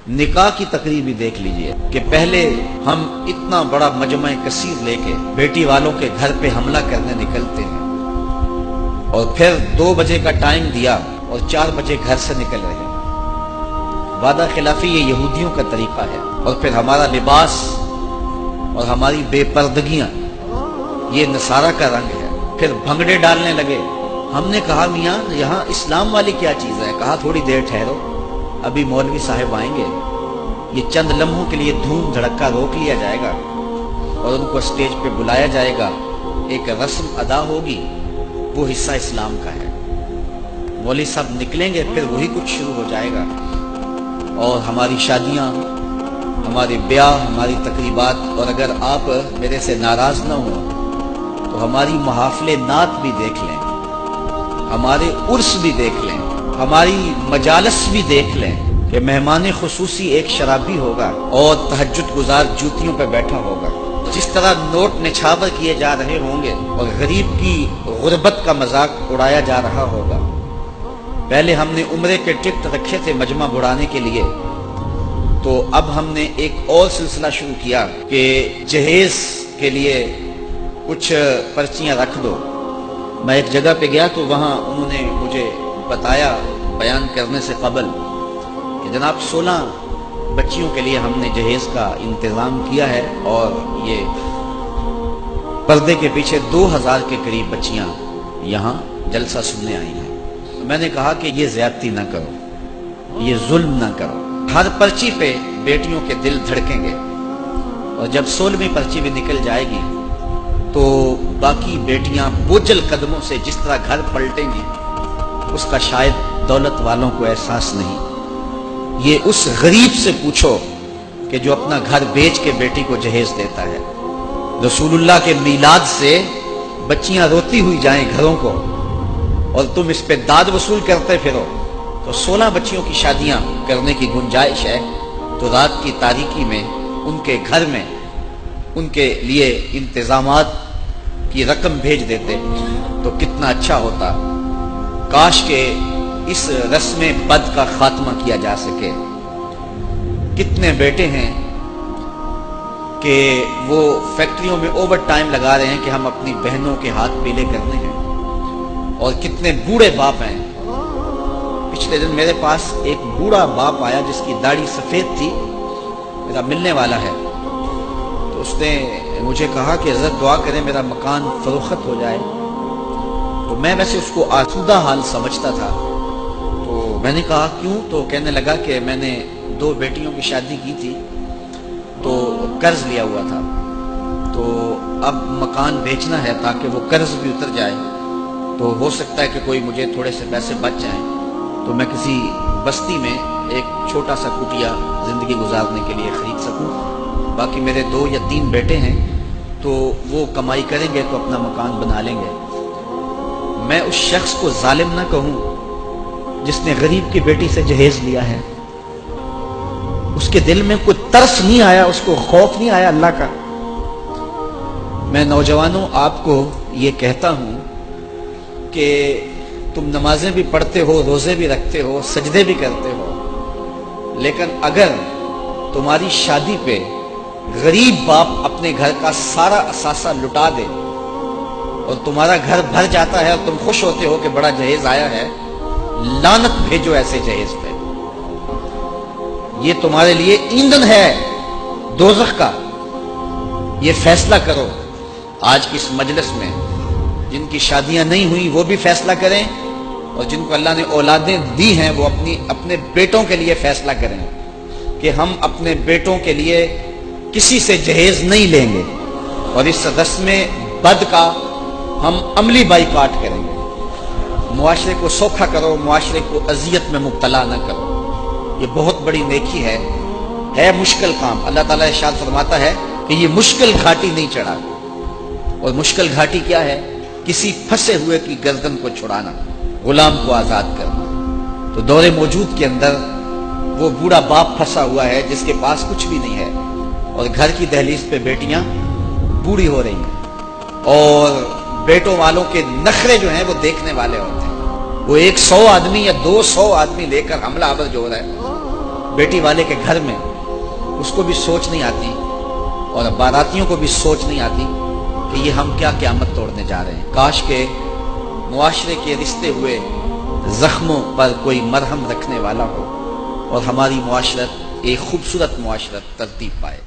نکاح کی تقریب بھی دیکھ لیجئے کہ پہلے ہم اتنا بڑا مجمع کثیر لے کے بیٹی والوں کے گھر پہ حملہ کرنے نکلتے ہیں، اور پھر 2 بجے کا ٹائم دیا اور 4 بجے گھر سے نکل رہے ہیں۔ وعدہ خلافی یہ یہودیوں کا طریقہ ہے، اور پھر ہمارا لباس اور ہماری بے پردگیاں یہ نصارہ کا رنگ ہے۔ پھر بھنگڑے ڈالنے لگے۔ ہم نے کہا میاں یہاں اسلام والی کیا چیز ہے؟ کہا تھوڑی دیر ٹھہرو، ابھی مولوی صاحب آئیں گے، یہ چند لمحوں کے لیے دھوم دھڑکا روک لیا جائے گا اور ان کو اسٹیج پہ بلایا جائے گا، ایک رسم ادا ہوگی، وہ حصہ اسلام کا ہے۔ مولوی صاحب نکلیں گے، پھر وہی کچھ شروع ہو جائے گا، اور ہماری شادیاں، ہمارے بیاہ، ہماری تقریبات، اور اگر آپ میرے سے ناراض نہ ہوں تو ہماری محافل نعت بھی دیکھ لیں، ہمارے عرس بھی دیکھ لیں، ہماری مجالس بھی دیکھ لیں کہ مہمان خصوصی ایک شرابی ہوگا اور تہجد گزار جوتیوں پہ بیٹھا ہوگا۔ جس طرح نوٹ نچھاور کیے جا رہے ہوں گے اور غریب کی غربت کا مذاق اڑایا جا رہا ہوگا۔ پہلے ہم نے عمرے کے ٹکٹ رکھے تھے مجمع بڑھانے کے لیے، تو اب ہم نے ایک اور سلسلہ شروع کیا کہ جہیز کے لیے کچھ پرچیاں رکھ دو۔ میں ایک جگہ پہ گیا تو وہاں انہوں نے مجھے بتایا بیان کرنے سے قبل کہ جناب 16 بچیوں کے لیے ہم نے جہیز کا انتظام کیا ہے، اور یہ پردے کے پیچھے 2000 کے قریب بچیاں یہاں جلسہ سننے آئی ہیں۔ میں نے کہا کہ یہ زیادتی نہ کرو، یہ ظلم نہ کرو۔ ہر پرچی پہ بیٹیوں کے دل دھڑکیں گے، اور جب 16ویں پرچی بھی نکل جائے گی تو باقی بیٹیاں بوجھل قدموں سے جس طرح گھر پلٹیں گی اس کا شاید دولت والوں کو احساس نہیں۔ یہ اس غریب سے پوچھو کہ جو اپنا گھر بیچ کے بیٹی کو جہیز دیتا ہے۔ رسول اللہ کے میلاد سے بچیاں روتی ہوئی جائیں گھروں کو، اور تم اس پہ داد وصول کرتے پھرو، تو 16 بچیوں کی شادیاں کرنے کی گنجائش ہے تو رات کی تاریکی میں ان کے گھر میں ان کے لیے انتظامات کی رقم بھیج دیتے تو کتنا اچھا ہوتا۔ کاش کہ اس رسم بد کا خاتمہ کیا جا سکے۔ کتنے بیٹے ہیں کہ وہ فیکٹریوں میں اوور ٹائم لگا رہے ہیں کہ ہم اپنی بہنوں کے ہاتھ پیلے کرنے ہیں، اور کتنے بوڑھے باپ ہیں۔ پچھلے دن میرے پاس ایک بوڑھا باپ آیا جس کی داڑھی سفید تھی، میرا ملنے والا ہے، تو اس نے مجھے کہا کہ حضرت دعا کریں میرا مکان فروخت ہو جائے۔ تو میں ویسے اس کو آسودہ حال سمجھتا تھا، تو میں نے کہا کیوں؟ تو کہنے لگا کہ میں نے 2 بیٹیوں کی شادی کی تھی تو قرض لیا ہوا تھا، تو اب مکان بیچنا ہے تاکہ وہ قرض بھی اتر جائے، تو ہو سکتا ہے کہ کوئی مجھے تھوڑے سے پیسے بچ جائیں تو میں کسی بستی میں ایک چھوٹا سا کٹیا زندگی گزارنے کے لیے خرید سکوں۔ باقی میرے 2 یا 3 بیٹے ہیں تو وہ کمائی کریں گے تو اپنا مکان بنا لیں گے۔ میں اس شخص کو ظالم نہ کہوں جس نے غریب کی بیٹی سے جہیز لیا ہے۔ اس کے دل میں کوئی ترس نہیں آیا، اس کو خوف نہیں آیا اللہ کا۔ میں نوجوانوں آپ کو یہ کہتا ہوں کہ تم نمازیں بھی پڑھتے ہو، روزے بھی رکھتے ہو، سجدے بھی کرتے ہو، لیکن اگر تمہاری شادی پہ غریب باپ اپنے گھر کا سارا اثاثہ لٹا دے اور تمہارا گھر بھر جاتا ہے اور تم خوش ہوتے ہو کہ بڑا جہیز آیا ہے، لعنت بھیجو ایسے جہیز پہ۔ یہ تمہارے لیے ایندھن ہے دوزخ کا۔ یہ فیصلہ کرو آج کی اس مجلس میں، جن کی شادیاں نہیں ہوئی وہ بھی فیصلہ کریں، اور جن کو اللہ نے اولادیں دی ہیں وہ اپنے بیٹوں کے لیے فیصلہ کریں کہ ہم اپنے بیٹوں کے لیے کسی سے جہیز نہیں لیں گے، اور اس رسم بد کا ہم عملی بائیکاٹ کریں گے۔ معاشرے کو سوکھا کرو، معاشرے کو اذیت میں مبتلا نہ کرو۔ یہ بہت بڑی نیکی ہے مشکل کام۔ اللہ تعالیٰ ارشاد فرماتا ہے کہ یہ مشکل گھاٹی نہیں چڑھا، اور مشکل گھاٹی کیا ہے؟ کسی پھنسے ہوئے کی گردن کو چھڑانا، غلام کو آزاد کرنا۔ تو دور موجود کے اندر وہ بوڑھا باپ پھنسا ہوا ہے جس کے پاس کچھ بھی نہیں ہے، اور گھر کی دہلیز پہ بیٹیاں بوڑھی ہو رہی ہیں، اور بیٹوں والوں کے نخرے جو ہیں وہ دیکھنے والے ہوتے ہیں۔ وہ 100 آدمی یا 200 آدمی لے کر حملہ آور جو ہو رہا ہے، بیٹی والے کے گھر میں، اس کو بھی سوچ نہیں آتی اور باراتیوں کو بھی سوچ نہیں آتی کہ یہ ہم کیا قیامت توڑنے جا رہے ہیں۔ کاش کہ معاشرے کے رشتے ہوئے زخموں پر کوئی مرہم رکھنے والا ہو اور ہماری معاشرت ایک خوبصورت معاشرت ترتیب پائے۔